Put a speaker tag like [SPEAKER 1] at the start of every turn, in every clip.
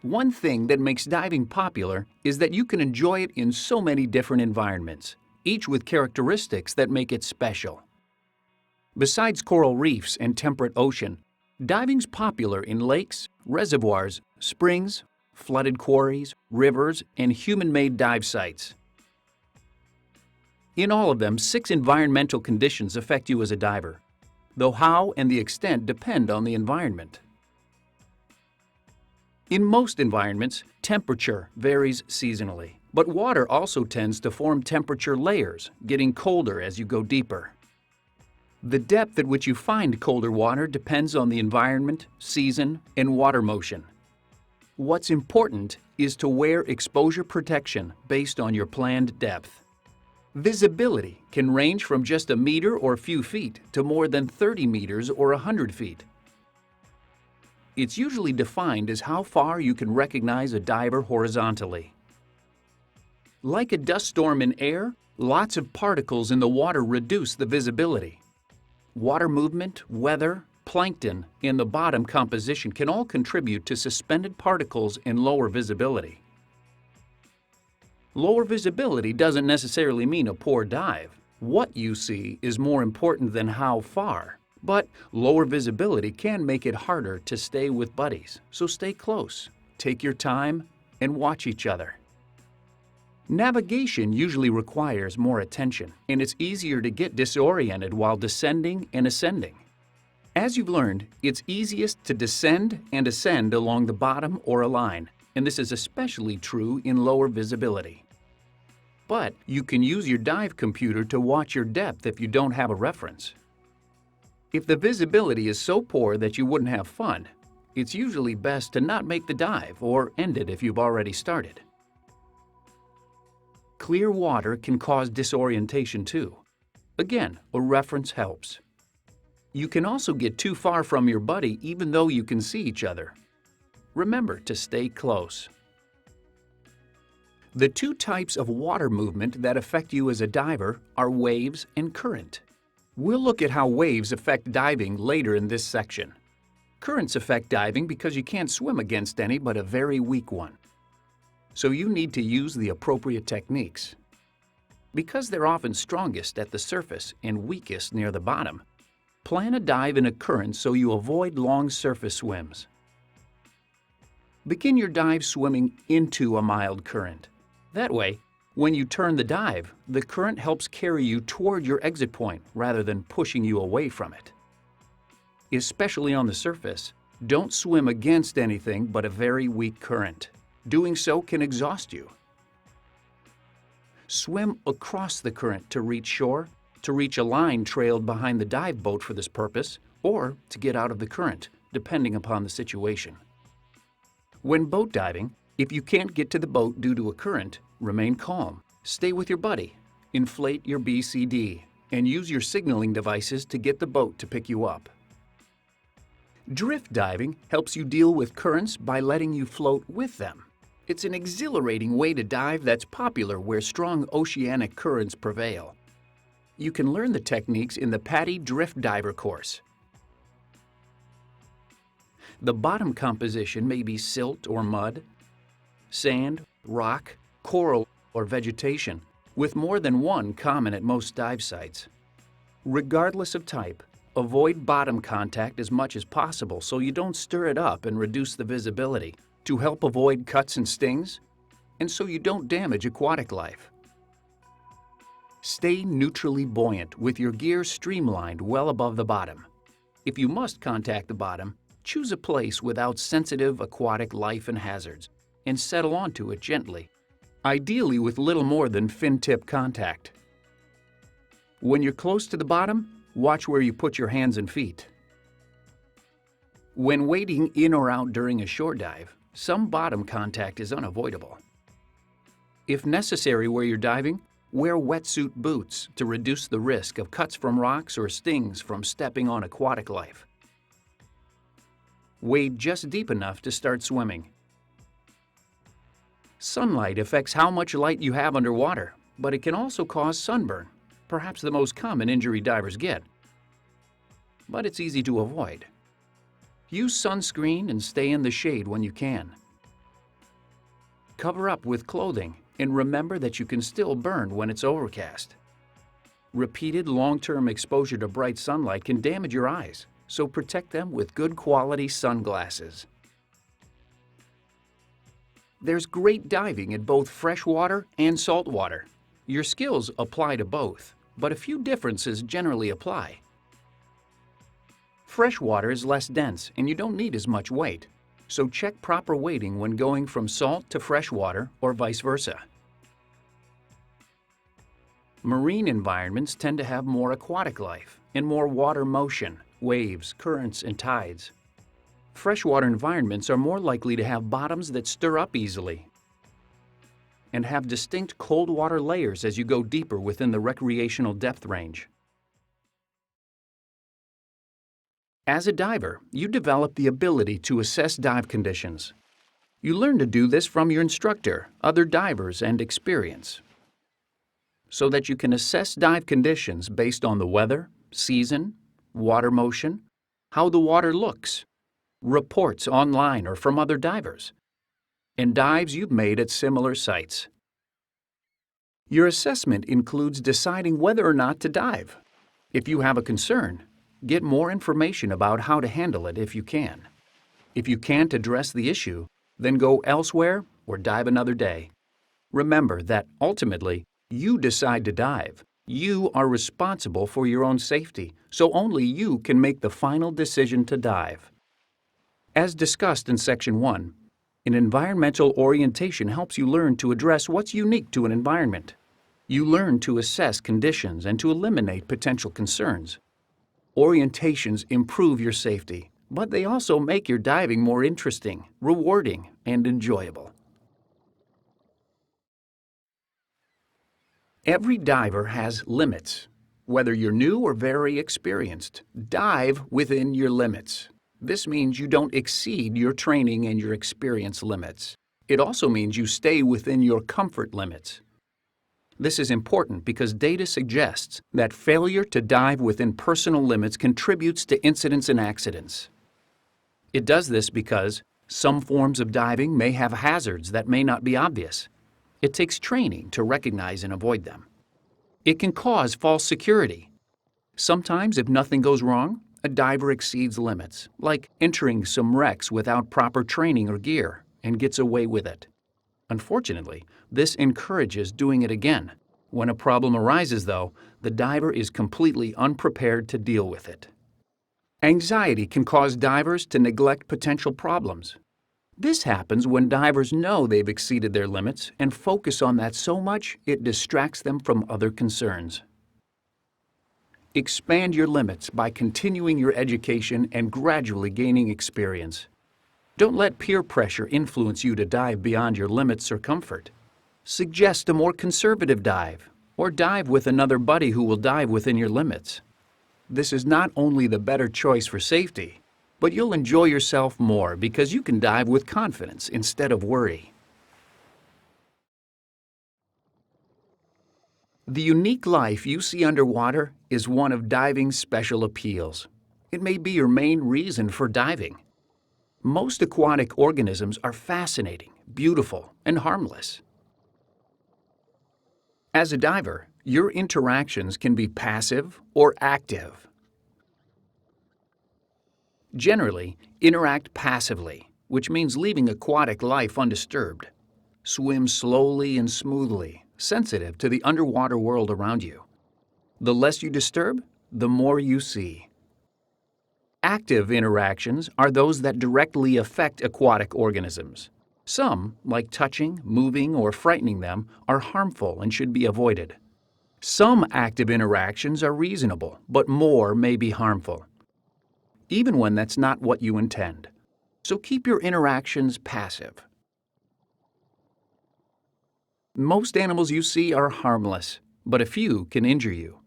[SPEAKER 1] One thing that makes diving popular is that you can enjoy it in so many different environments, each with characteristics that make it special. Besides coral reefs and temperate ocean, diving's popular in lakes, reservoirs, springs, flooded quarries, rivers, and human-made dive sites. In all of them, 6 environmental conditions affect you as a diver, though how and the extent depend on the environment. In most environments, temperature varies seasonally, but water also tends to form temperature layers, getting colder as you go deeper. The depth at which you find colder water depends on the environment, season, and water motion. What's important is to wear exposure protection based on your planned depth. Visibility can range from just a meter or a few feet to more than 30 meters or 100 feet. It's usually defined as how far you can recognize a diver horizontally. Like a dust storm in air, lots of particles in the water reduce the visibility. Water movement, weather, plankton, and the bottom composition can all contribute to suspended particles and lower visibility. Lower visibility doesn't necessarily mean a poor dive. What you see is more important than how far. But lower visibility can make it harder to stay with buddies, so stay close, take your time, and watch each other. Navigation usually requires more attention, and it's easier to get disoriented while descending and ascending. As you've learned, it's easiest to descend and ascend along the bottom or a line, and this is especially true in lower visibility. But you can use your dive computer to watch your depth if you don't have a reference. If the visibility is so poor that you wouldn't have fun, it's usually best to not make the dive or end it if you've already started. Clear water can cause disorientation too. Again, a reference helps. You can also get too far from your buddy even though you can see each other. Remember to stay close. The 2 types of water movement that affect you as a diver are waves and current. We'll look at how waves affect diving later in this section. Currents affect diving because you can't swim against any but a very weak one. So you need to use the appropriate techniques. Because they're often strongest at the surface and weakest near the bottom, plan a dive in a current so you avoid long surface swims. Begin your dive swimming into a mild current. That way, when you turn the dive, the current helps carry you toward your exit point rather than pushing you away from it. Especially on the surface, don't swim against anything but a very weak current. Doing so can exhaust you. Swim across the current to reach shore, to reach a line trailed behind the dive boat for this purpose, or to get out of the current, depending upon the situation. When boat diving, if you can't get to the boat due to a current, remain calm, stay with your buddy, inflate your BCD, and use your signaling devices to get the boat to pick you up. Drift diving helps you deal with currents by letting you float with them. It's an exhilarating way to dive that's popular where strong oceanic currents prevail. You can learn the techniques in the PADI Drift Diver course. The bottom composition may be silt or mud, sand, rock, coral, or vegetation, with more than one common at most dive sites. Regardless of type, avoid bottom contact as much as possible so you don't stir it up and reduce the visibility, to help avoid cuts and stings, and so you don't damage aquatic life. Stay neutrally buoyant with your gear streamlined well above the bottom. If you must contact the bottom, choose a place without sensitive aquatic life and hazards, and settle onto it gently, ideally with little more than fin tip contact. When you're close to the bottom, watch where you put your hands and feet. When wading in or out during a shore dive, some bottom contact is unavoidable. If necessary where you're diving, wear wetsuit boots to reduce the risk of cuts from rocks or stings from stepping on aquatic life. Wade just deep enough to start swimming. Sunlight affects how much light you have underwater, but it can also cause sunburn, perhaps the most common injury divers get. But it's easy to avoid. Use sunscreen and stay in the shade when you can. cover up with clothing and remember that you can still burn when it's overcast. Repeated long-term exposure to bright sunlight can damage your eyes, so protect them with good quality sunglasses. There's great diving in both freshwater and saltwater. Your skills apply to both, but a few differences generally apply. Freshwater is less dense and you don't need as much weight, so check proper weighting when going from salt to freshwater or vice versa. Marine environments tend to have more aquatic life and more water motion, waves, currents, and tides. Freshwater environments are more likely to have bottoms that stir up easily and have distinct cold water layers as you go deeper within the recreational depth range. As a diver, you develop the ability to assess dive conditions. You learn to do this from your instructor, other divers, and experience, so that you can assess dive conditions based on the weather, season, water motion, how the water looks, reports online or from other divers, and dives you've made at similar sites. Your assessment includes deciding whether or not to dive. If you have a concern, get more information about how to handle it if you can. If you can't address the issue, then go elsewhere or dive another day. Remember that ultimately, you decide to dive. You are responsible for your own safety, so only you can make the final decision to dive. As discussed in Section 1, an environmental orientation helps you learn to address what's unique to an environment. You learn to assess conditions and to eliminate potential concerns. Orientations improve your safety, but they also make your diving more interesting, rewarding, and enjoyable. Every diver has limits. Whether you're new or very experienced, dive within your limits. This means you don't exceed your training and your experience limits. It also means you stay within your comfort limits. This is important because data suggests that failure to dive within personal limits contributes to incidents and accidents. It does this because some forms of diving may have hazards that may not be obvious. It takes training to recognize and avoid them. It can cause false security. Sometimes, if nothing goes wrong, a diver exceeds limits, like entering some wrecks without proper training or gear, and gets away with it. Unfortunately, this encourages doing it again. When a problem arises, though, the diver is completely unprepared to deal with it. Anxiety can cause divers to neglect potential problems. This happens when divers know they've exceeded their limits and focus on that so much it distracts them from other concerns. Expand your limits by continuing your education and gradually gaining experience. Don't let peer pressure influence you to dive beyond your limits or comfort. Suggest a more conservative dive, or dive with another buddy who will dive within your limits. This is not only the better choice for safety, but you'll enjoy yourself more because you can dive with confidence instead of worry. The unique life you see underwater is one of diving's special appeals. It may be your main reason for diving. Most aquatic organisms are fascinating, beautiful, and harmless. As a diver, your interactions can be passive or active. Generally, interact passively, which means leaving aquatic life undisturbed. Swim slowly and smoothly, sensitive to the underwater world around you. The less you disturb, the more you see. Active interactions are those that directly affect aquatic organisms. Some, like touching, moving, or frightening them, are harmful and should be avoided. Some active interactions are reasonable, but more may be harmful, even when that's not what you intend. So keep your interactions passive. Most animals you see are harmless, but a few can injure you.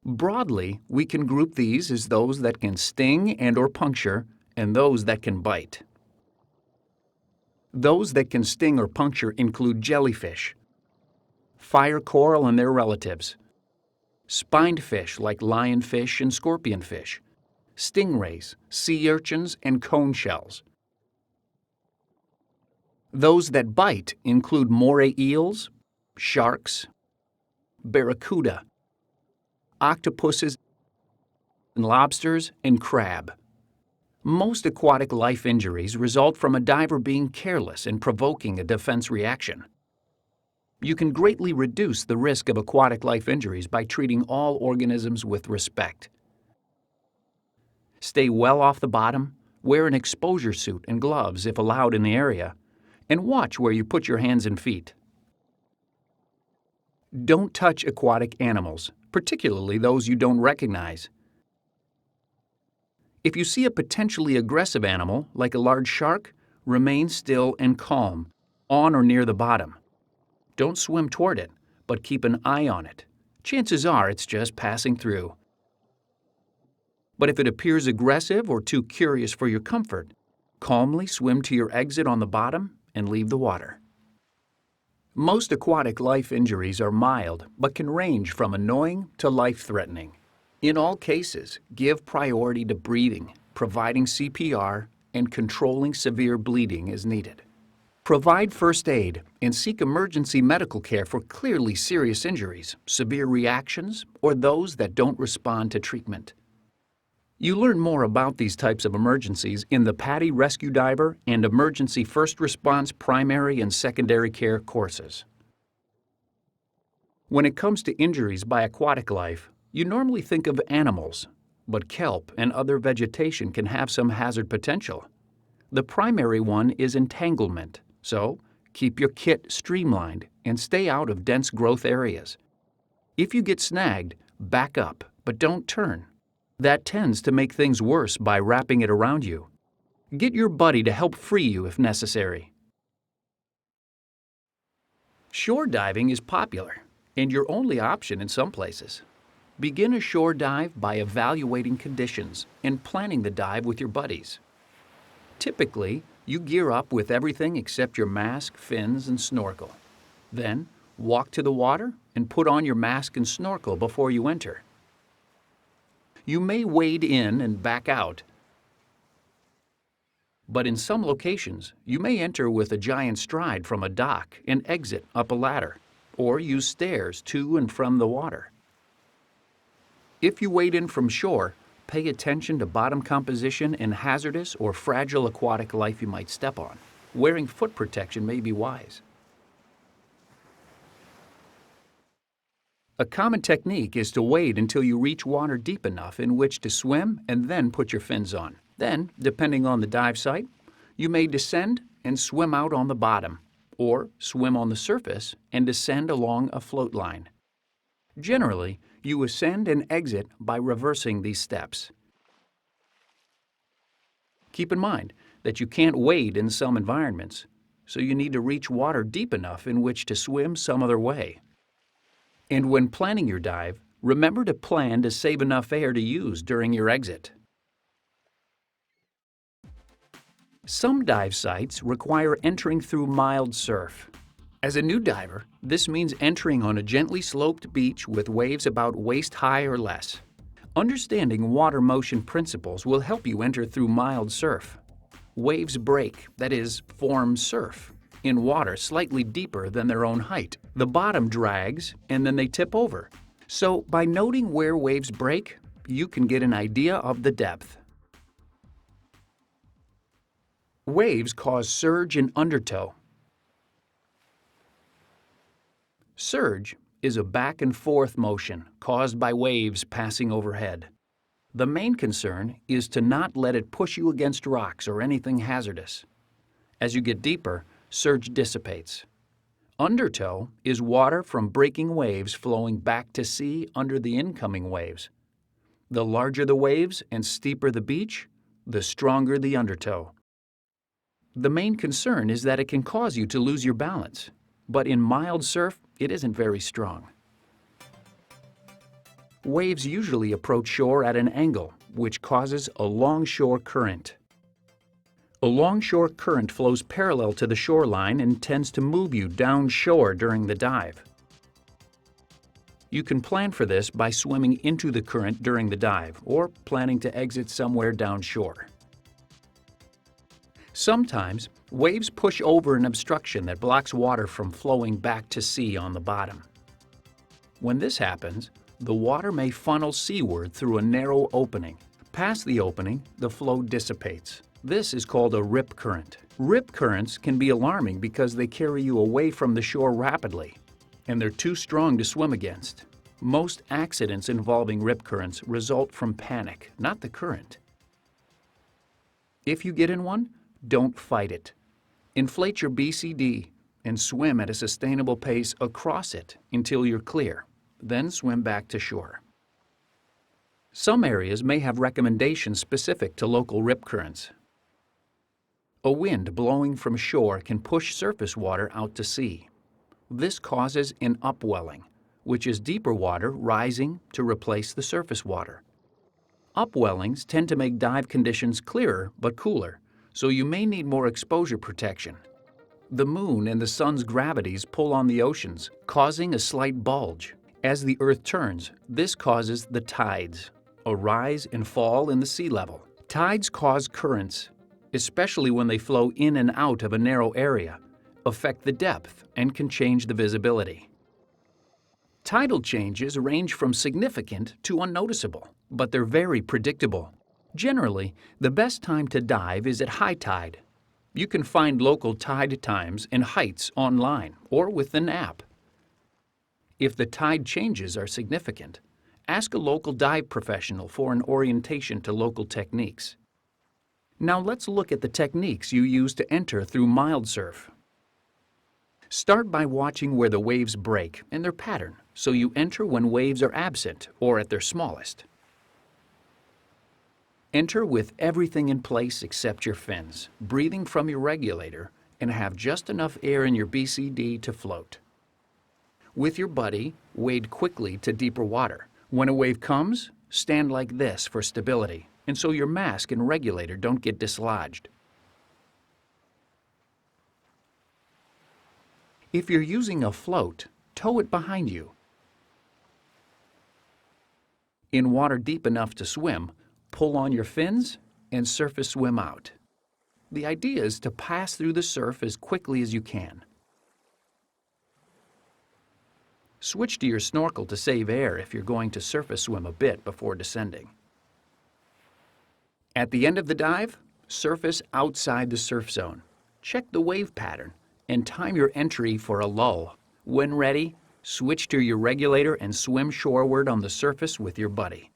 [SPEAKER 1] Broadly, we can group these as those that can sting and/or puncture, and those that can bite. Those that can sting or puncture include jellyfish, fire coral and their relatives, spined fish like lionfish and scorpionfish, stingrays, sea urchins, and cone shells. Those that bite include moray eels, sharks, barracuda, octopuses, lobsters, and crab. Most aquatic life injuries result from a diver being careless and provoking a defense reaction. You can greatly reduce the risk of aquatic life injuries by treating all organisms with respect. Stay well off the bottom, wear an exposure suit and gloves if allowed in the area, and watch where you put your hands and feet. Don't touch aquatic animals, particularly those you don't recognize. If you see a potentially aggressive animal, like a large shark, remain still and calm, on or near the bottom. Don't swim toward it, but keep an eye on it. Chances are it's just passing through. But if it appears aggressive or too curious for your comfort, calmly swim to your exit on the bottom and leave the water. Most aquatic life injuries are mild, but can range from annoying to life-threatening. In all cases, give priority to breathing, providing CPR, and controlling severe bleeding as needed. Provide first aid and seek emergency medical care for clearly serious injuries, severe reactions, or those that don't respond to treatment. You learn more about these types of emergencies in the PADI Rescue Diver and Emergency First Response Primary and Secondary Care courses. When it comes to injuries by aquatic life, you normally think of animals, but kelp and other vegetation can have some hazard potential. The primary one is entanglement, so keep your kit streamlined and stay out of dense growth areas. If you get snagged, back up, but don't turn. That tends to make things worse by wrapping it around you. Get your buddy to help free you if necessary. Shore diving is popular and your only option in some places. Begin a shore dive by evaluating conditions and planning the dive with your buddies. Typically, you gear up with everything except your mask, fins, and snorkel. Then, walk to the water and put on your mask and snorkel before you enter. You may wade in and back out, but in some locations, you may enter with a giant stride from a dock and exit up a ladder, or use stairs to and from the water. If you wade in from shore, pay attention to bottom composition and hazardous or fragile aquatic life you might step on. Wearing foot protection may be wise. A common technique is to wade until you reach water deep enough in which to swim and then put your fins on. Then, depending on the dive site, you may descend and swim out on the bottom, or swim on the surface and descend along a float line. Generally, you ascend and exit by reversing these steps. Keep in mind that you can't wade in some environments, so you need to reach water deep enough in which to swim some other way. And when planning your dive, remember to plan to save enough air to use during your exit. Some dive sites require entering through mild surf. As a new diver, this means entering on a gently sloped beach with waves about waist high or less. Understanding water motion principles will help you enter through mild surf. Waves break, that is, form surf, in water slightly deeper than their own height. The bottom drags and then they tip over. So by noting where waves break, you can get an idea of the depth. Waves cause surge and undertow. Surge is a back and forth motion caused by waves passing overhead. The main concern is to not let it push you against rocks or anything hazardous. As you get deeper, surge dissipates. Undertow is water from breaking waves flowing back to sea under the incoming waves. The larger the waves and steeper the beach, the stronger the undertow. The main concern is that it can cause you to lose your balance, but in mild surf, it isn't very strong. Waves usually approach shore at an angle, which causes a longshore current. A longshore current flows parallel to the shoreline and tends to move you downshore during the dive. You can plan for this by swimming into the current during the dive or planning to exit somewhere downshore. Sometimes, waves push over an obstruction that blocks water from flowing back to sea on the bottom. When this happens, the water may funnel seaward through a narrow opening. Past the opening, the flow dissipates. This is called a rip current. Rip currents can be alarming because they carry you away from the shore rapidly, and they're too strong to swim against. Most accidents involving rip currents result from panic, not the current. If you get in one, don't fight it. Inflate your BCD and swim at a sustainable pace across it until you're clear. Then swim back to shore. Some areas may have recommendations specific to local rip currents. A wind blowing from shore can push surface water out to sea. This causes an upwelling, which is deeper water rising to replace the surface water. Upwellings tend to make dive conditions clearer but cooler, so you may need more exposure protection. The moon and the sun's gravities pull on the oceans, causing a slight bulge. As the Earth turns, this causes the tides, a rise and fall in the sea level. Tides cause currents, especially when they flow in and out of a narrow area, affect the depth, and can change the visibility. Tidal changes range from significant to unnoticeable, but they're very predictable. Generally, the best time to dive is at high tide. You can find local tide times and heights online or with an app. If the tide changes are significant, ask a local dive professional for an orientation to local techniques. Now let's look at the techniques you use to enter through mild surf. Start by watching where the waves break and their pattern, so you enter when waves are absent or at their smallest. Enter with everything in place except your fins, breathing from your regulator, and have just enough air in your BCD to float. With your buddy, wade quickly to deeper water. When a wave comes, stand like this for stability, and so your mask and regulator don't get dislodged. If you're using a float, tow it behind you. In water deep enough to swim, pull on your fins and surface swim out. The idea is to pass through the surf as quickly as you can. Switch to your snorkel to save air if you're going to surface swim a bit before descending. At the end of the dive, surface outside the surf zone. Check the wave pattern and time your entry for a lull. When ready, switch to your regulator and swim shoreward on the surface with your buddy.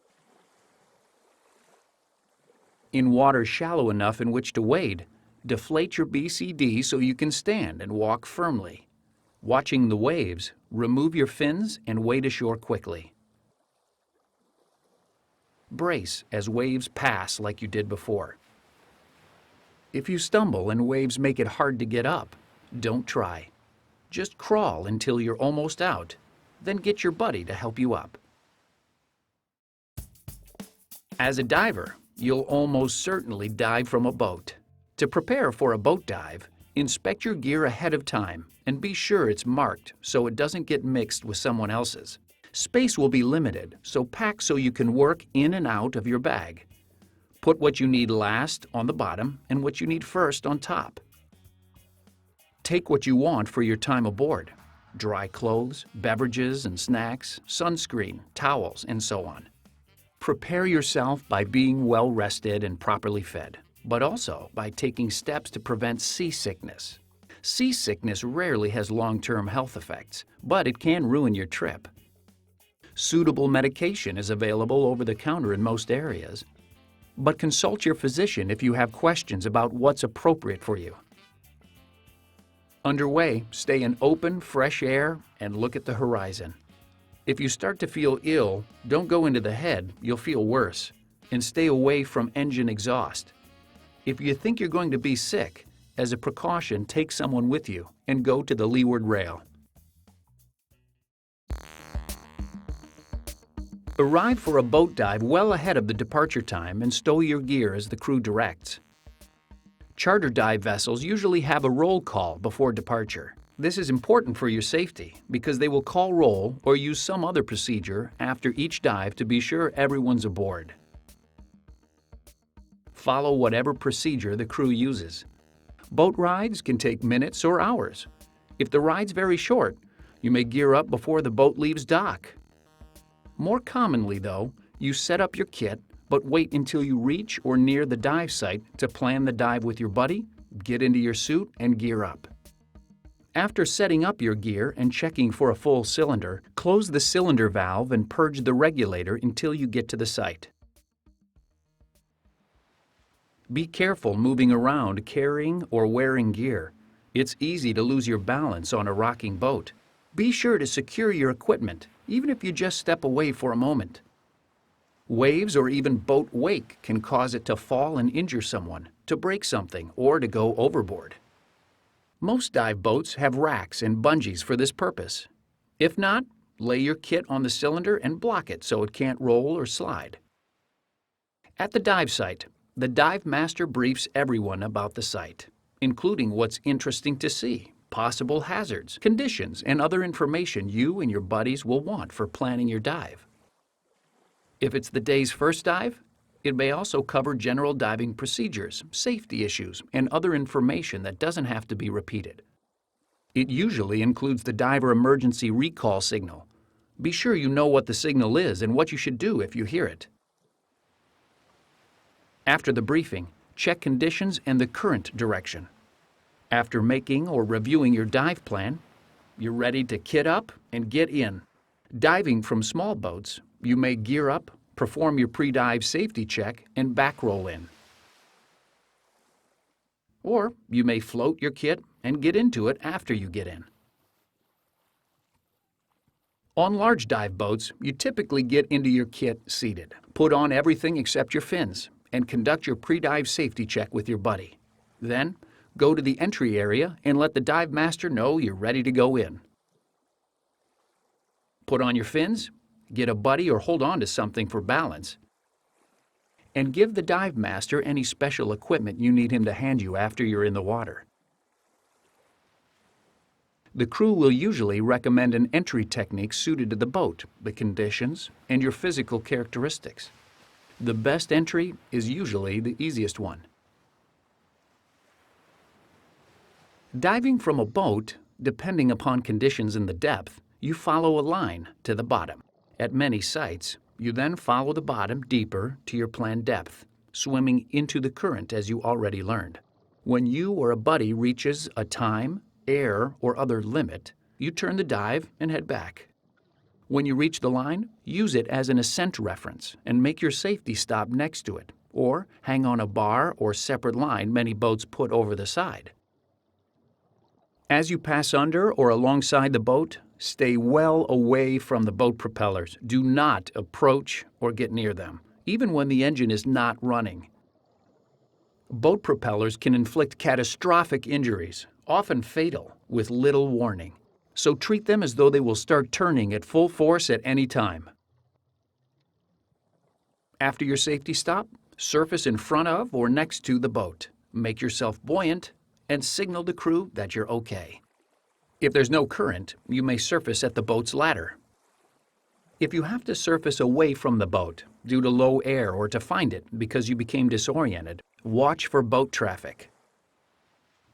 [SPEAKER 1] In water shallow enough in which to wade, deflate your BCD so you can stand and walk firmly. Watching the waves, remove your fins and wade ashore quickly. Brace as waves pass like you did before. If you stumble and waves make it hard to get up, don't try. Just crawl until you're almost out, then get your buddy to help you up. As a diver, you'll almost certainly dive from a boat. To prepare for a boat dive, inspect your gear ahead of time and be sure it's marked so it doesn't get mixed with someone else's. Space will be limited, so pack so you can work in and out of your bag. Put what you need last on the bottom and what you need first on top. Take what you want for your time aboard: dry clothes, beverages and snacks, sunscreen, towels, and so on. Prepare yourself by being well rested and properly fed, but also by taking steps to prevent seasickness. Seasickness rarely has long-term health effects, but it can ruin your trip. Suitable medication is available over the counter in most areas, but consult your physician if you have questions about what's appropriate for you. Underway, stay in open, fresh air and look at the horizon. If you start to feel ill, don't go into the head, you'll feel worse, and stay away from engine exhaust. If you think you're going to be sick, as a precaution, take someone with you and go to the leeward rail. Arrive for a boat dive well ahead of the departure time and stow your gear as the crew directs. Charter dive vessels usually have a roll call before departure. This is important for your safety because they will call roll or use some other procedure after each dive to be sure everyone's aboard. Follow whatever procedure the crew uses. Boat rides can take minutes or hours. If the ride's very short, you may gear up before the boat leaves dock. More commonly, though, you set up your kit, but wait until you reach or near the dive site to plan the dive with your buddy, get into your suit, and gear up. After setting up your gear and checking for a full cylinder, close the cylinder valve and purge the regulator until you get to the site. Be careful moving around carrying or wearing gear. It's easy to lose your balance on a rocking boat. Be sure to secure your equipment, even if you just step away for a moment. Waves or even boat wake can cause it to fall and injure someone, to break something, or to go overboard. Most dive boats have racks and bungees for this purpose. If not, lay your kit on the cylinder and block it so it can't roll or slide. At the dive site, the dive master briefs everyone about the site, including what's interesting to see, possible hazards, conditions, and other information you and your buddies will want for planning your dive. If it's the day's first dive, it may also cover general diving procedures, safety issues, and other information that doesn't have to be repeated. It usually includes the diver emergency recall signal. Be sure you know what the signal is and what you should do if you hear it. After the briefing, check conditions and the current direction. After making or reviewing your dive plan, you're ready to kit up and get in. Diving from small boats, you may gear up, perform your pre-dive safety check, and back roll in. Or you may float your kit and get into it after you get in. On large dive boats, you typically get into your kit seated, put on everything except your fins, and conduct your pre-dive safety check with your buddy. Then, go to the entry area and let the dive master know you're ready to go in. Put on your fins, get a buddy or hold on to something for balance, and give the dive master any special equipment you need him to hand you after you're in the water. The crew will usually recommend an entry technique suited to the boat, the conditions, and your physical characteristics. The best entry is usually the easiest one. Diving from a boat, depending upon conditions in the depth, you follow a line to the bottom. At many sites, you then follow the bottom deeper to your planned depth, swimming into the current as you already learned. When you or a buddy reaches a time, air, or other limit, you turn the dive and head back. When you reach the line, use it as an ascent reference and make your safety stop next to it, or hang on a bar or separate line many boats put over the side. As you pass under or alongside the boat, stay well away from the boat propellers. Do not approach or get near them, even when the engine is not running. Boat propellers can inflict catastrophic injuries, often fatal, with little warning. So treat them as though they will start turning at full force at any time. After your safety stop, surface in front of or next to the boat. Make yourself buoyant and signal the crew that you're okay. If there's no current, you may surface at the boat's ladder. If you have to surface away from the boat due to low air or to find it because you became disoriented, watch for boat traffic.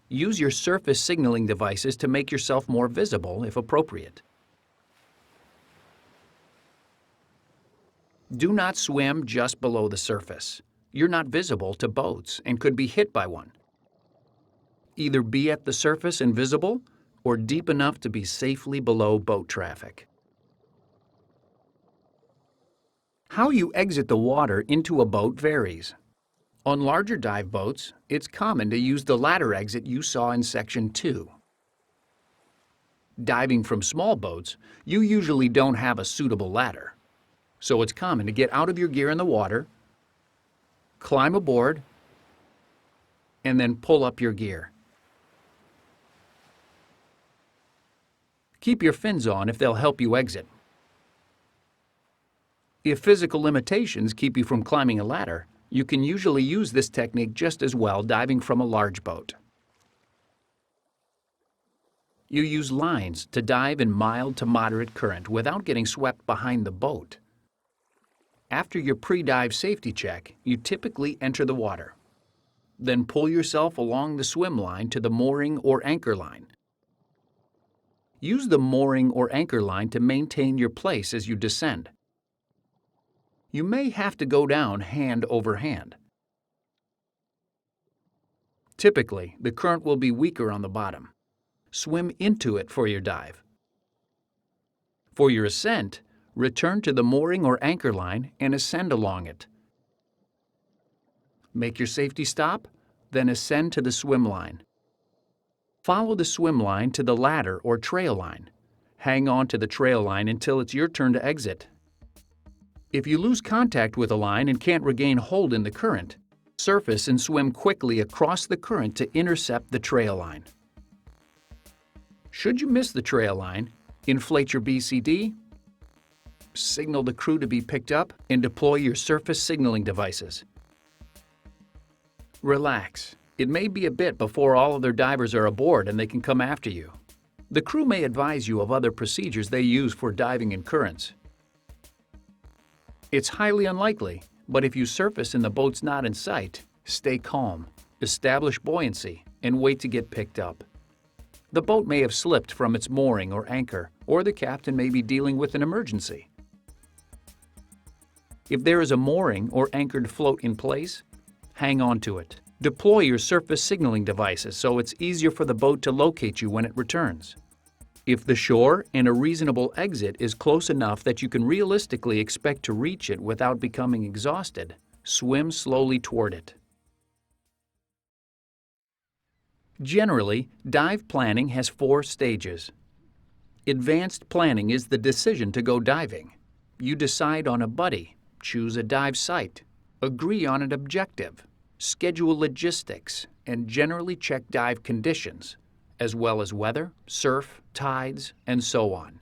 [SPEAKER 1] Use your surface signaling devices to make yourself more visible if appropriate. Do not swim just below the surface. You're not visible to boats and could be hit by one. Either be at the surface and visible, or deep enough to be safely below boat traffic. How you exit the water into a boat varies. On larger dive boats, it's common to use the ladder exit you saw in Section 2. Diving from small boats, you usually don't have a suitable ladder. So it's common to get out of your gear in the water, climb aboard, and then pull up your gear. Keep your fins on if they'll help you exit. If physical limitations keep you from climbing a ladder, you can usually use this technique just as well diving from a large boat. You use lines to dive in mild to moderate current without getting swept behind the boat. After your pre-dive safety check, you typically enter the water. Then pull yourself along the swim line to the mooring or anchor line. Use the mooring or anchor line to maintain your place as you descend. You may have to go down hand over hand. Typically, the current will be weaker on the bottom. Swim into it for your dive. For your ascent, return to the mooring or anchor line and ascend along it. Make your safety stop, then ascend to the swim line. Follow the swim line to the ladder or trail line. Hang on to the trail line until it's your turn to exit. If you lose contact with a line and can't regain hold in the current, surface and swim quickly across the current to intercept the trail line. Should you miss the trail line, inflate your BCD, signal the crew to be picked up, and deploy your surface signaling devices. Relax. It may be a bit before all other divers are aboard and they can come after you. The crew may advise you of other procedures they use for diving in currents. It's highly unlikely, but if you surface and the boat's not in sight, stay calm, establish buoyancy, and wait to get picked up. The boat may have slipped from its mooring or anchor, or the captain may be dealing with an emergency. If there is a mooring or anchored float in place, hang on to it. Deploy your surface signaling devices so it's easier for the boat to locate you when it returns. If the shore and a reasonable exit is close enough that you can realistically expect to reach it without becoming exhausted, swim slowly toward it. Generally, dive planning has 4 stages. Advanced planning is the decision to go diving. You decide on a buddy, choose a dive site, agree on an objective, schedule logistics, and generally check dive conditions, as well as weather, surf, tides, and so on.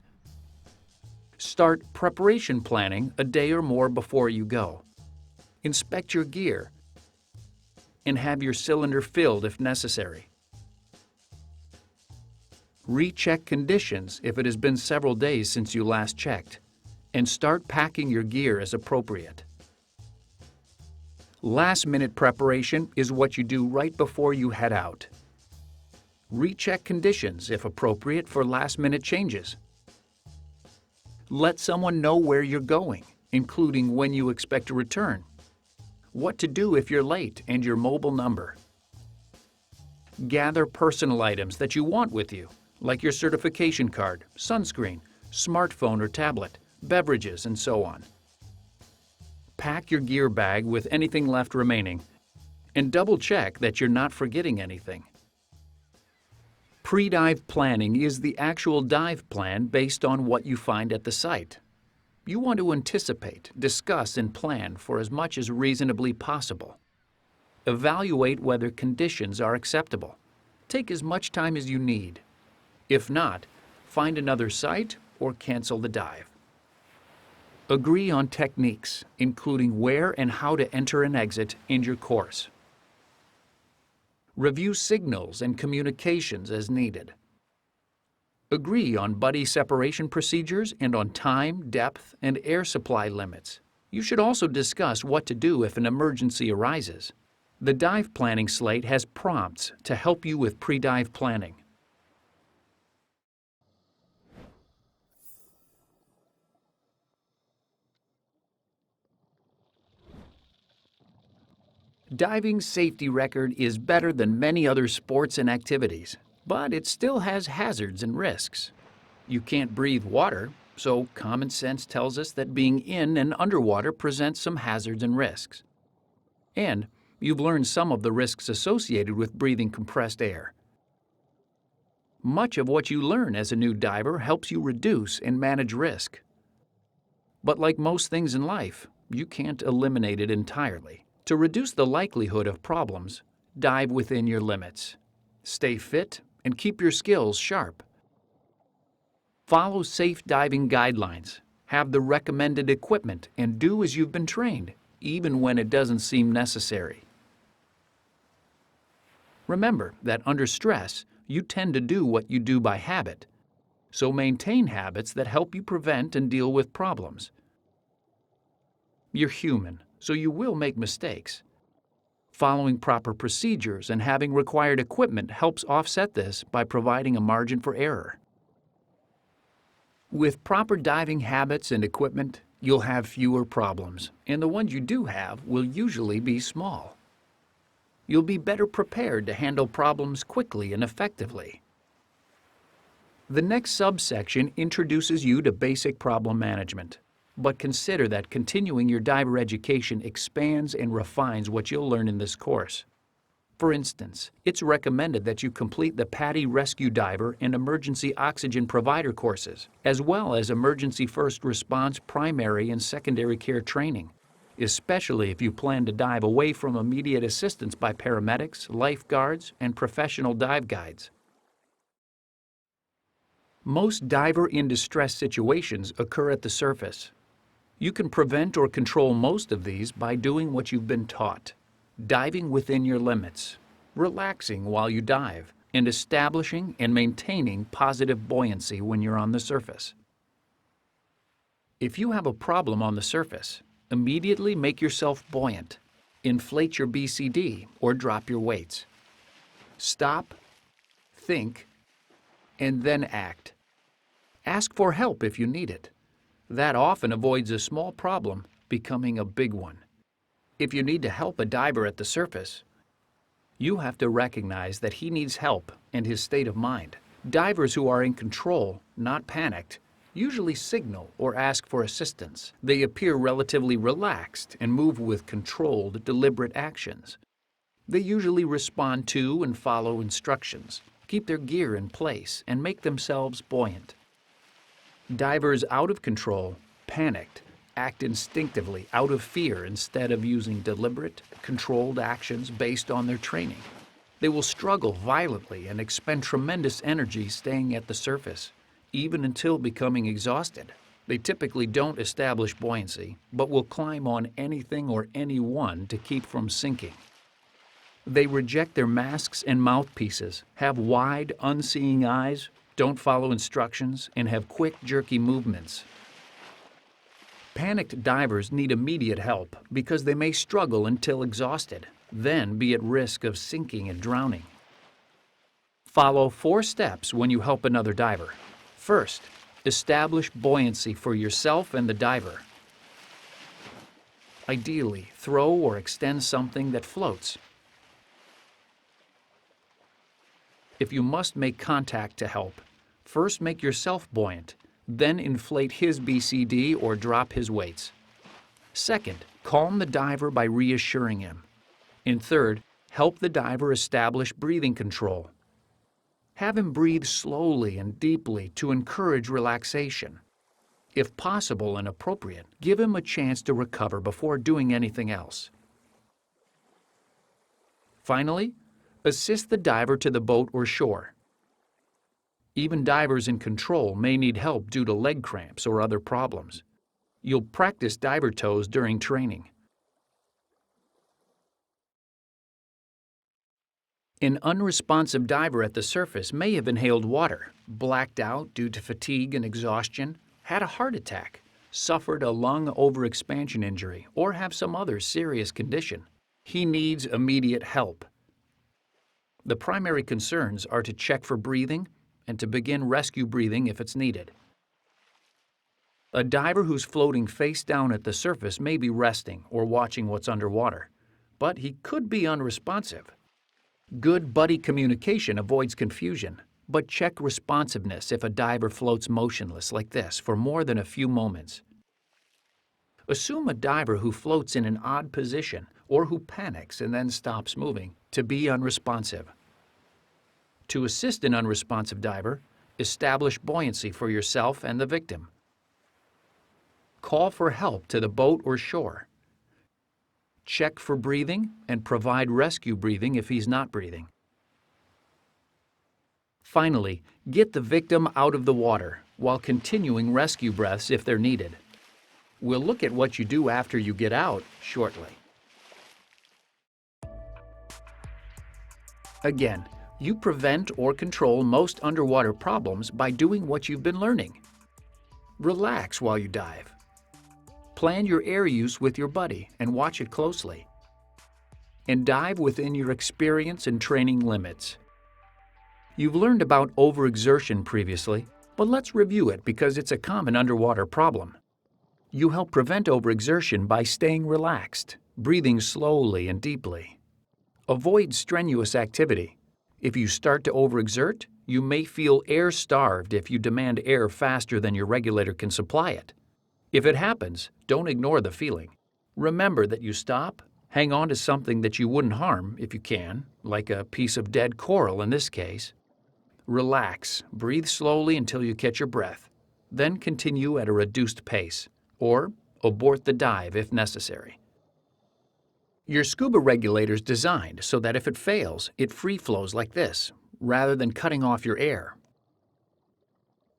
[SPEAKER 1] Start preparation planning a day or more before you go. Inspect your gear and have your cylinder filled if necessary. Recheck conditions if it has been several days since you last checked, and start packing your gear as appropriate. Last-minute preparation is what you do right before you head out. Recheck conditions, if appropriate, for last-minute changes. Let someone know where you're going, including when you expect to return, what to do if you're late, and your mobile number. Gather personal items that you want with you, like your certification card, sunscreen, smartphone or tablet, beverages, and so on. Pack your gear bag with anything left remaining, and double-check that you're not forgetting anything. Pre-dive planning is the actual dive plan based on what you find at the site. You want to anticipate, discuss, and plan for as much as reasonably possible. Evaluate whether conditions are acceptable. Take as much time as you need. If not, find another site or cancel the dive. Agree on techniques, including where and how to enter and exit in your course. Review signals and communications as needed. Agree on buddy separation procedures and on time, depth, and air supply limits. You should also discuss what to do if an emergency arises. The dive planning slate has prompts to help you with pre-dive planning. Diving's safety record is better than many other sports and activities, but it still has hazards and risks. You can't breathe water, so common sense tells us that being in and underwater presents some hazards and risks. And you've learned some of the risks associated with breathing compressed air. Much of what you learn as a new diver helps you reduce and manage risk. But like most things in life, you can't eliminate it entirely. To reduce the likelihood of problems, dive within your limits. Stay fit and keep your skills sharp. Follow safe diving guidelines, have the recommended equipment, and do as you've been trained, even when it doesn't seem necessary. Remember that under stress, you tend to do what you do by habit, so maintain habits that help you prevent and deal with problems. You're human, so you will make mistakes. Following proper procedures and having required equipment helps offset this by providing a margin for error. With proper diving habits and equipment, you'll have fewer problems, and the ones you do have will usually be small. You'll be better prepared to handle problems quickly and effectively. The next subsection introduces you to basic problem management, but consider that continuing your diver education expands and refines what you'll learn in this course. For instance, it's recommended that you complete the PADI Rescue Diver and Emergency Oxygen Provider courses, as well as Emergency First Response primary and secondary care training, especially if you plan to dive away from immediate assistance by paramedics, lifeguards, and professional dive guides. Most diver in distress situations occur at the surface. You can prevent or control most of these by doing what you've been taught. Diving within your limits, relaxing while you dive, and establishing and maintaining positive buoyancy when you're on the surface. If you have a problem on the surface, immediately make yourself buoyant. Inflate your BCD or drop your weights. Stop, think, and then act. Ask for help if you need it. That often avoids a small problem becoming a big one. If you need to help a diver at the surface, you have to recognize that he needs help and his state of mind. Divers who are in control, not panicked, usually signal or ask for assistance. They appear relatively relaxed and move with controlled, deliberate actions. They usually respond to and follow instructions, keep their gear in place, and make themselves buoyant. Divers out of control, panicked, act instinctively out of fear instead of using deliberate, controlled actions based on their training. They will struggle violently and expend tremendous energy staying at the surface, even until becoming exhausted. They typically don't establish buoyancy, but will climb on anything or anyone to keep from sinking. They reject their masks and mouthpieces, have wide, unseeing eyes, don't follow instructions, and have quick, jerky movements. Panicked divers need immediate help because they may struggle until exhausted, then be at risk of sinking and drowning. Follow 4 steps when you help another diver. First, establish buoyancy for yourself and the diver. Ideally, throw or extend something that floats. If you must make contact to help, first make yourself buoyant, then inflate his BCD or drop his weights. Second, calm the diver by reassuring him. And third, help the diver establish breathing control. Have him breathe slowly and deeply to encourage relaxation. If possible and appropriate, give him a chance to recover before doing anything else. Finally, assist the diver to the boat or shore. Even divers in control may need help due to leg cramps or other problems. You'll practice diver toes during training. An unresponsive diver at the surface may have inhaled water, blacked out due to fatigue and exhaustion, had a heart attack, suffered a lung overexpansion injury, or have some other serious condition. He needs immediate help. The primary concerns are to check for breathing and to begin rescue breathing if it's needed. A diver who's floating face down at the surface may be resting or watching what's underwater, but he could be unresponsive. Good buddy communication avoids confusion, but check responsiveness if a diver floats motionless like this for more than a few moments. Assume a diver who floats in an odd position or who panics and then stops moving to be unresponsive. To assist an unresponsive diver, establish buoyancy for yourself and the victim. Call for help to the boat or shore. Check for breathing and provide rescue breathing if he's not breathing. Finally, get the victim out of the water while continuing rescue breaths if they're needed. We'll look at what you do after you get out shortly. Again, you prevent or control most underwater problems by doing what you've been learning. Relax while you dive. Plan your air use with your buddy and watch it closely. and dive within your experience and training limits. You've learned about overexertion previously, but let's review it because it's a common underwater problem. You help prevent overexertion by staying relaxed, breathing slowly and deeply. Avoid strenuous activity. If you start to overexert, you may feel air-starved if you demand air faster than your regulator can supply it. If it happens, don't ignore the feeling. Remember that you stop, hang on to something that you wouldn't harm if you can, like a piece of dead coral in this case. Relax, breathe slowly until you catch your breath, then continue at a reduced pace, or abort the dive if necessary. Your scuba regulator is designed so that if it fails, it free flows like this, rather than cutting off your air.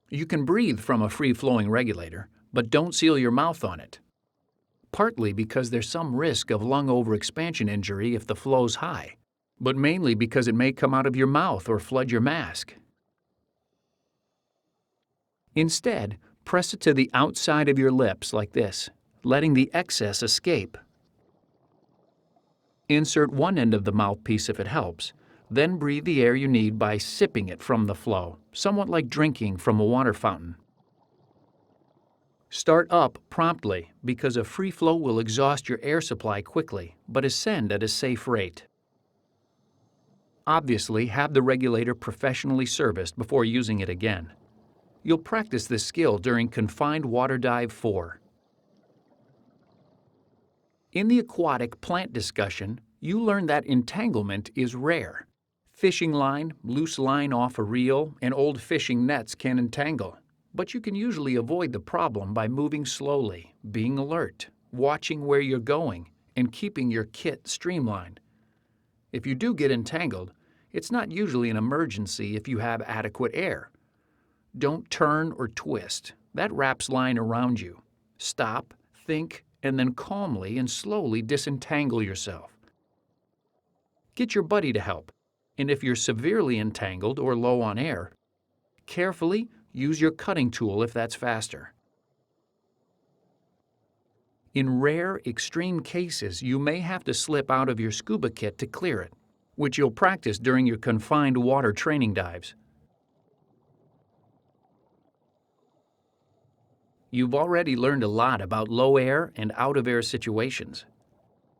[SPEAKER 1] You can breathe from a free-flowing regulator, but don't seal your mouth on it, partly because there's some risk of lung overexpansion injury if the flow's high, but mainly because it may come out of your mouth or flood your mask. Instead, press it to the outside of your lips like this, letting the excess escape. Insert one end of the mouthpiece if it helps, then breathe the air you need by sipping it from the flow, somewhat like drinking from a water fountain. Start up promptly because a free flow will exhaust your air supply quickly, but ascend at a safe rate. Obviously, have the regulator professionally serviced before using it again. You'll practice this skill during Confined Water Dive 4. In the aquatic plant discussion, you learn that entanglement is rare. Fishing line, loose line off a reel, and old fishing nets can entangle, but you can usually avoid the problem by moving slowly, being alert, watching where you're going, and keeping your kit streamlined. If you do get entangled, it's not usually an emergency if you have adequate air. Don't turn or twist. That wraps line around you. Stop, think, and then calmly and slowly disentangle yourself. Get your buddy to help, and if you're severely entangled or low on air, carefully use your cutting tool if that's faster. In rare, extreme cases, you may have to slip out of your scuba kit to clear it, which you'll practice during your confined water training dives. You've already learned a lot about low air and out of air situations.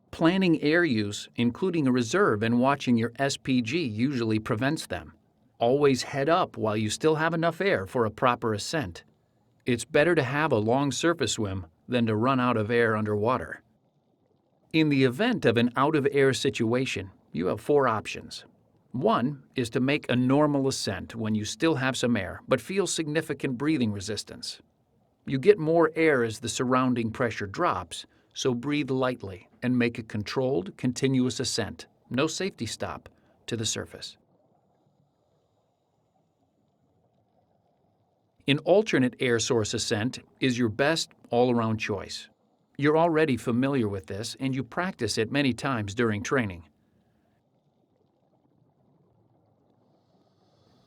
[SPEAKER 1] Planning air use, including a reserve and watching your SPG, usually prevents them. Always head up while you still have enough air for a proper ascent. It's better to have a long surface swim than to run out of air underwater. In the event of an out of air situation, you have 4 options. One is to make a normal ascent when you still have some air but feel significant breathing resistance. You get more air as the surrounding pressure drops, so breathe lightly and make a controlled, continuous ascent, no safety stop, to the surface. An alternate air source ascent is your best all-around choice. You're already familiar with this and you practice it many times during training.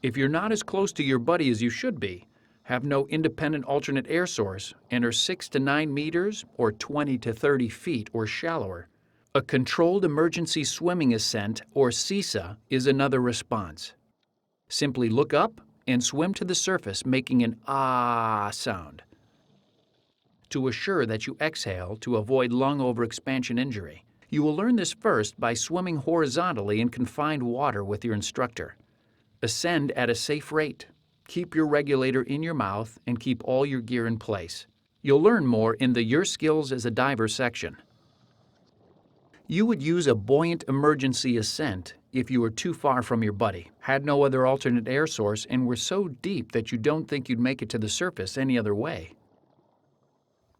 [SPEAKER 1] If you're not as close to your buddy as you should be, have no independent alternate air source, and are 6 to 9 meters or 20 to 30 feet or shallower, a controlled emergency swimming ascent, or CESA, is another response. Simply look up and swim to the surface, making an ah sound to assure that you exhale to avoid lung overexpansion injury. You will learn this first by swimming horizontally in confined water with your instructor. Ascend at a safe rate. Keep your regulator in your mouth and keep all your gear in place. You'll learn more in the Your Skills as a Diver section. You would use a buoyant emergency ascent if you were too far from your buddy, had no other alternate air source, and were so deep that you don't think you'd make it to the surface any other way.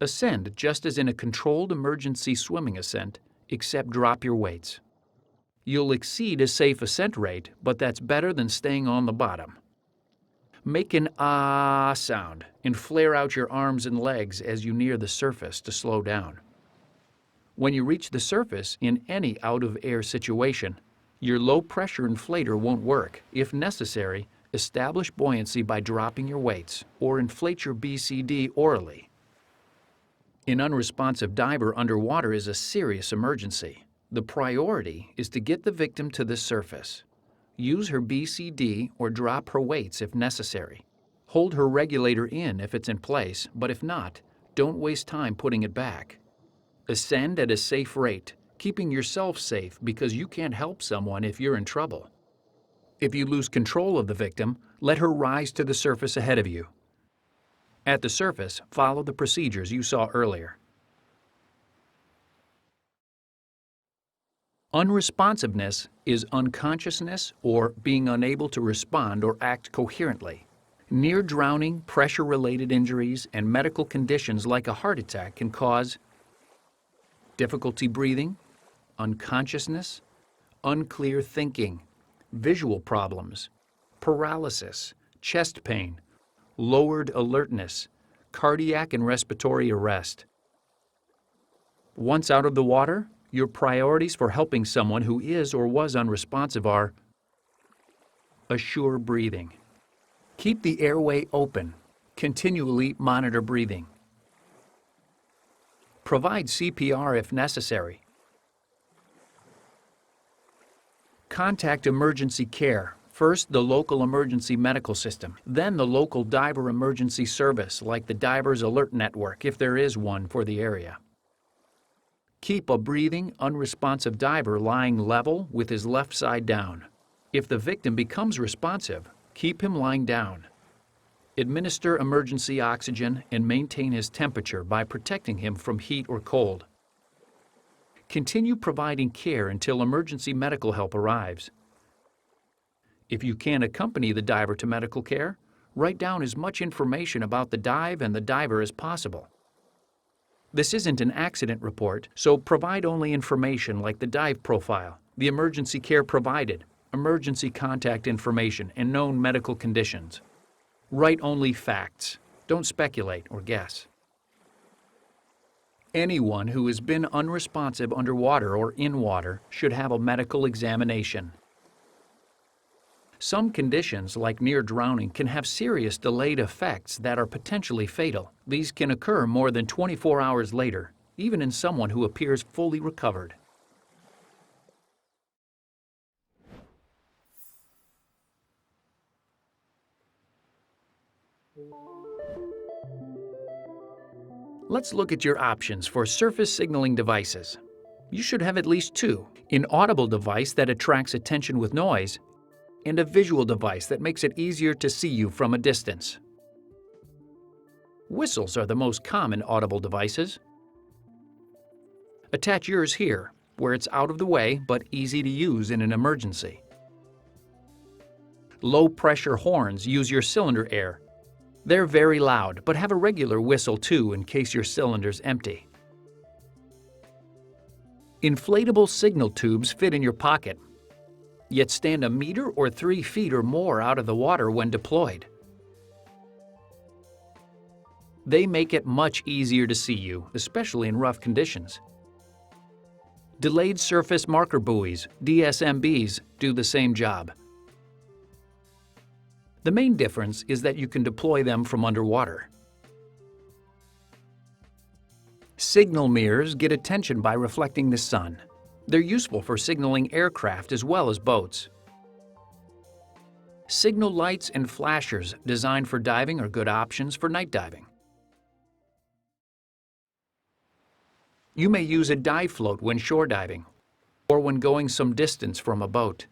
[SPEAKER 1] Ascend just as in a controlled emergency swimming ascent, except drop your weights. You'll exceed a safe ascent rate, but that's better than staying on the bottom. Make an ah sound and flare out your arms and legs as you near the surface to slow down. When you reach the surface in any out-of-air situation, your low-pressure inflator won't work. If necessary, establish buoyancy by dropping your weights or inflate your BCD orally. An unresponsive diver underwater is a serious emergency. The priority is to get the victim to the surface. Use her BCD or drop her weights if necessary. Hold her regulator in if it's in place, but if not, don't waste time putting it back. Ascend at a safe rate, keeping yourself safe because you can't help someone if you're in trouble. If you lose control of the victim, let her rise to the surface ahead of you. At the surface, follow the procedures you saw earlier. Unresponsiveness is unconsciousness or being unable to respond or act coherently. Near drowning, pressure-related injuries, and medical conditions like a heart attack can cause difficulty breathing, unconsciousness, unclear thinking, visual problems, paralysis, chest pain, lowered alertness, cardiac and respiratory arrest. Once out of the water, your priorities for helping someone who is or was unresponsive are: assure breathing. Keep the airway open. Continually monitor breathing. Provide CPR if necessary. Contact emergency care. First, the local emergency medical system, then the local diver emergency service like the Divers Alert Network if there is one for the area. Keep a breathing, unresponsive diver lying level with his left side down. If the victim becomes responsive, keep him lying down. Administer emergency oxygen and maintain his temperature by protecting him from heat or cold. Continue providing care until emergency medical help arrives. If you can't accompany the diver to medical care, write down as much information about the dive and the diver as possible. This isn't an accident report, so provide only information like the dive profile, the emergency care provided, emergency contact information, and known medical conditions. Write only facts. Don't speculate or guess. Anyone who has been unresponsive underwater or in water should have a medical examination. Some conditions, like near drowning, can have serious delayed effects that are potentially fatal. These can occur more than 24 hours later, even in someone who appears fully recovered. Let's look at your options for surface signaling devices. You should have at least two: an audible device that attracts attention with noise, and a visual device that makes it easier to see you from a distance. Whistles are the most common audible devices. Attach yours here, where it's out of the way but easy to use in an emergency. Low-pressure horns use your cylinder air. They're very loud, but have a regular whistle too in case your cylinder's empty. Inflatable signal tubes fit in your pocket, yet stand a meter or 3 feet or more out of the water when deployed. They make it much easier to see you, especially in rough conditions. Delayed surface marker buoys, DSMBs, do the same job. The main difference is that you can deploy them from underwater. Signal mirrors get attention by reflecting the sun. They're useful for signaling aircraft as well as boats. Signal lights and flashers designed for diving are good options for night diving. You may use a dive float when shore diving or when going some distance from a boat.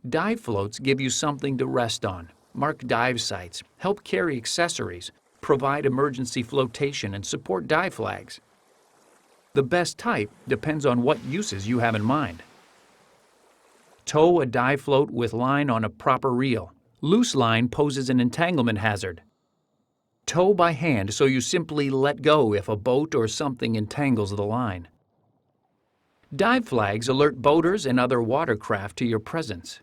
[SPEAKER 1] Dive floats give you something to rest on, mark dive sites, help carry accessories, provide emergency flotation, and support dive flags. The best type depends on what uses you have in mind. Tow a dive float with line on a proper reel. Loose line poses an entanglement hazard. Tow by hand so you simply let go if a boat or something entangles the line. Dive flags alert boaters and other watercraft to your presence.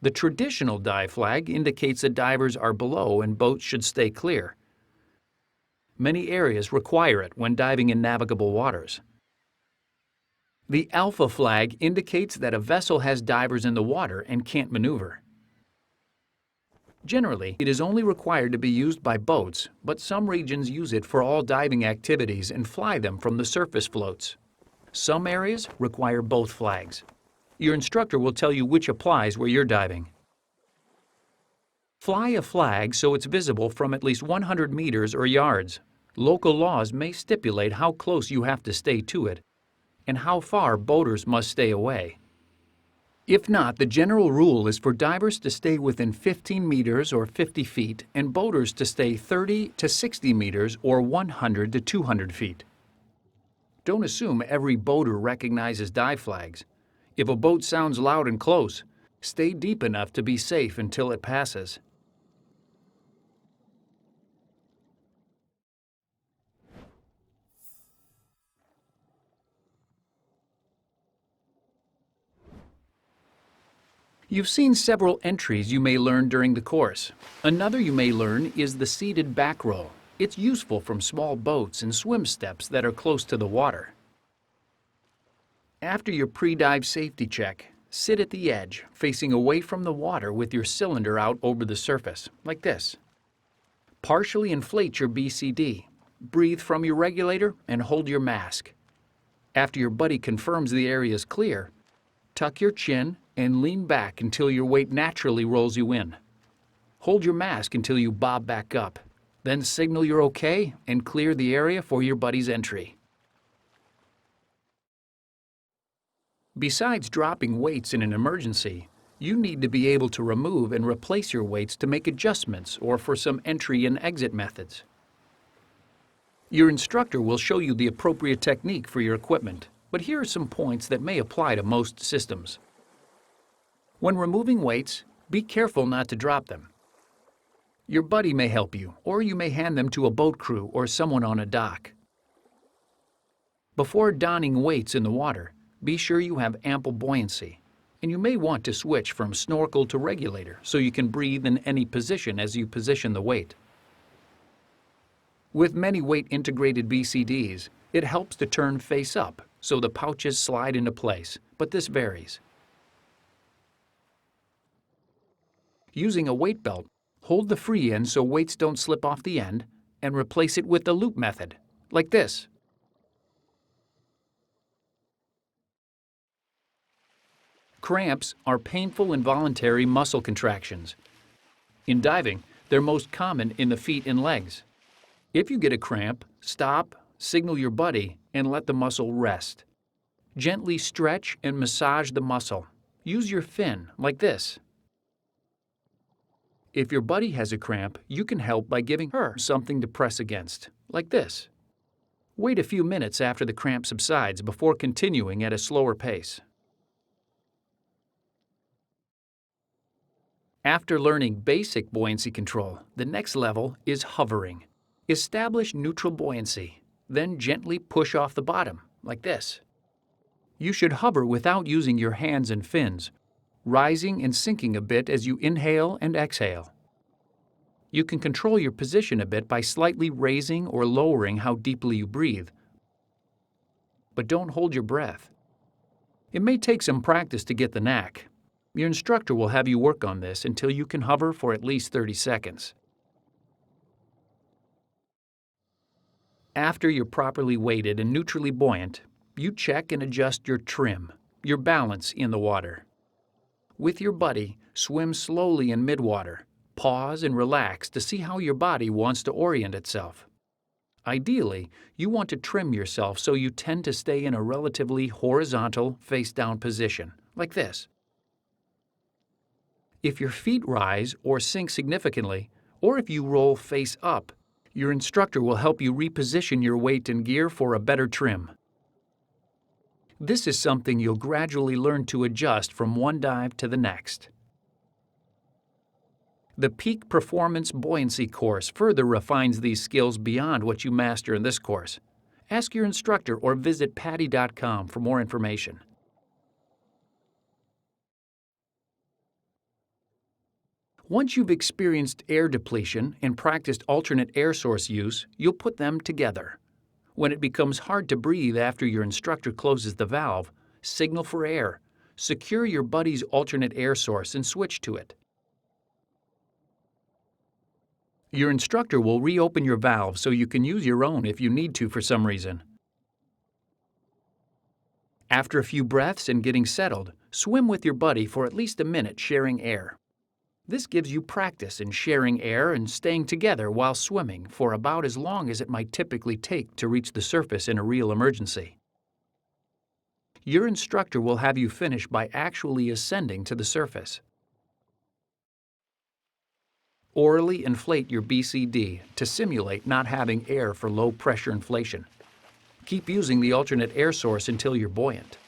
[SPEAKER 1] The traditional dive flag indicates that divers are below and boats should stay clear. Many areas require it when diving in navigable waters. The alpha flag indicates that a vessel has divers in the water and can't maneuver. Generally, it is only required to be used by boats, but some regions use it for all diving activities and fly them from the surface floats. Some areas require both flags. Your instructor will tell you which applies where you're diving. Fly a flag so it's visible from at least 100 meters or yards. Local laws may stipulate how close you have to stay to it and how far boaters must stay away. If not, the general rule is for divers to stay within 15 meters or 50 feet and boaters to stay 30 to 60 meters or 100 to 200 feet. Don't assume every boater recognizes dive flags. If a boat sounds loud and close, stay deep enough to be safe until it passes. You've seen several entries you may learn during the course. Another you may learn is the seated back row. It's useful from small boats and swim steps that are close to the water. After your pre-dive safety check, sit at the edge, facing away from the water with your cylinder out over the surface, like this. Partially inflate your BCD. Breathe from your regulator and hold your mask. After your buddy confirms the area is clear, tuck your chin and lean back until your weight naturally rolls you in. Hold your mask until you bob back up. Then signal you're okay and clear the area for your buddy's entry. Besides dropping weights in an emergency, you need to be able to remove and replace your weights to make adjustments or for some entry and exit methods. Your instructor will show you the appropriate technique for your equipment, but here are some points that may apply to most systems. When removing weights, be careful not to drop them. Your buddy may help you, or you may hand them to a boat crew or someone on a dock. Before donning weights in the water, be sure you have ample buoyancy, and you may want to switch from snorkel to regulator so you can breathe in any position as you position the weight. With many weight-integrated BCDs, it helps to turn face up so the pouches slide into place, but this varies. Using a weight belt, hold the free end so weights don't slip off the end and replace it with the loop method, like this. Cramps are painful involuntary muscle contractions. In diving, they're most common in the feet and legs. If you get a cramp, stop, signal your buddy, and let the muscle rest. Gently stretch and massage the muscle. Use your fin, like this. If your buddy has a cramp, you can help by giving her something to press against, like this. Wait a few minutes after the cramp subsides before continuing at a slower pace. After learning basic buoyancy control, the next level is hovering. Establish neutral buoyancy, then gently push off the bottom, like this. You should hover without using your hands and fins, rising and sinking a bit as you inhale and exhale. You can control your position a bit by slightly raising or lowering how deeply you breathe, but don't hold your breath. It may take some practice to get the knack. Your instructor will have you work on this until you can hover for at least 30 seconds. After you're properly weighted and neutrally buoyant, you check and adjust your trim, your balance in the water. With your buddy, swim slowly in midwater. Pause and relax to see how your body wants to orient itself. Ideally, you want to trim yourself so you tend to stay in a relatively horizontal, face-down position, like this. If your feet rise or sink significantly, or if you roll face up, your instructor will help you reposition your weight and gear for a better trim. This is something you'll gradually learn to adjust from one dive to the next. The Peak Performance Buoyancy course further refines these skills beyond what you master in this course. Ask your instructor or visit PADI.com for more information. Once you've experienced air depletion and practiced alternate air source use, you'll put them together. When it becomes hard to breathe after your instructor closes the valve, signal for air. Secure your buddy's alternate air source and switch to it. Your instructor will reopen your valve so you can use your own if you need to for some reason. After a few breaths and getting settled, swim with your buddy for at least a minute sharing air. This gives you practice in sharing air and staying together while swimming for about as long as it might typically take to reach the surface in a real emergency. Your instructor will have you finish by actually ascending to the surface. Orally inflate your BCD to simulate not having air for low pressure inflation. Keep using the alternate air source until you're buoyant.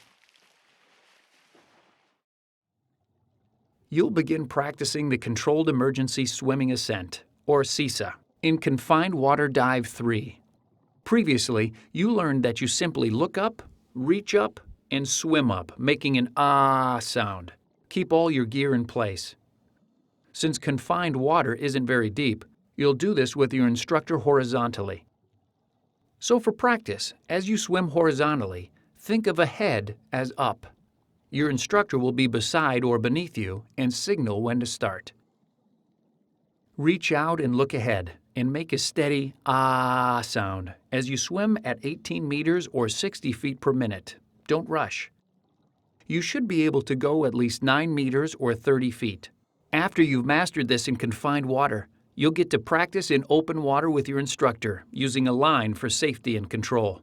[SPEAKER 1] You'll begin practicing the Controlled Emergency Swimming Ascent, or CESA, in Confined Water Dive 3. Previously, you learned that you simply look up, reach up, and swim up, making an ah sound. Keep all your gear in place. Since confined water isn't very deep, you'll do this with your instructor horizontally. So for practice, as you swim horizontally, think of ahead as up. Your instructor will be beside or beneath you and signal when to start. Reach out and look ahead and make a steady ah sound as you swim at 18 meters or 60 feet per minute. Don't rush. You should be able to go at least 9 meters or 30 feet. After you've mastered this in confined water, you'll get to practice in open water with your instructor using a line for safety and control.